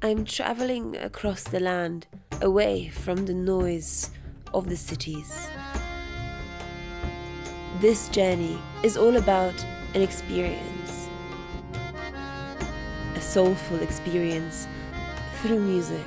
I'm traveling across the land, away from the noise of the cities. This journey is all about an experience, a soulful experience through music.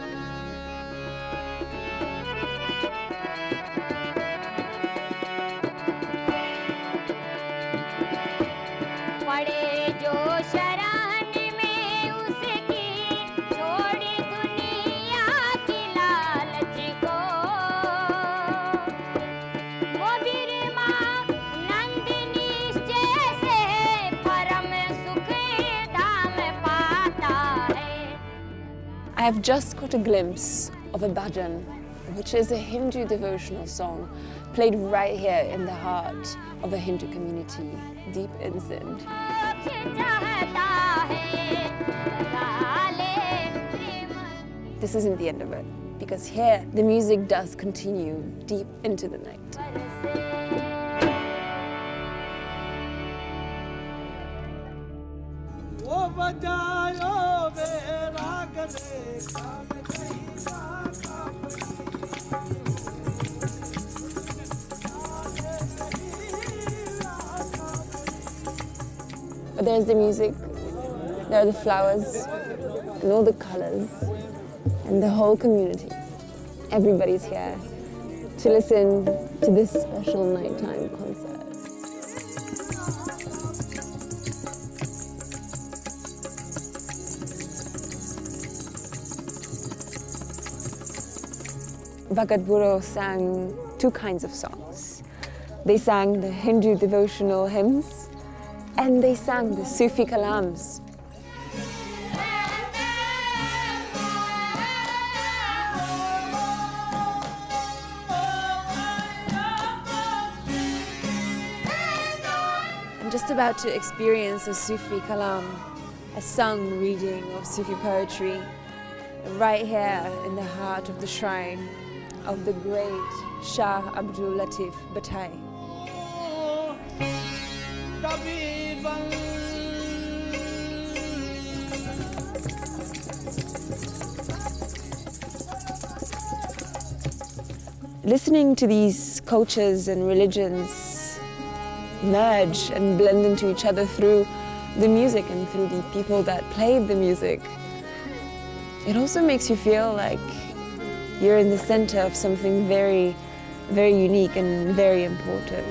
I have just caught a glimpse of a bhajan, which is a Hindu devotional song played right here in the heart of a Hindu community deep in Sindh. This isn't the end of it, because here the music does continue deep into the night. But there's the music, there are the flowers, and all the colors, and the whole community. Everybody's here to listen to this special nighttime concert. Bhagat Buro sang two kinds of songs. They sang the Hindu devotional hymns, and they sang the Sufi kalams. I'm just about to experience a Sufi kalam, a sung reading of Sufi poetry, right here in the heart of the shrine of the great Shah Abdul Latif Bhatai. Listening to these cultures and religions merge and blend into each other through the music and through the people that played the music, it also makes you feel like you're in the center of something very, very unique and very important.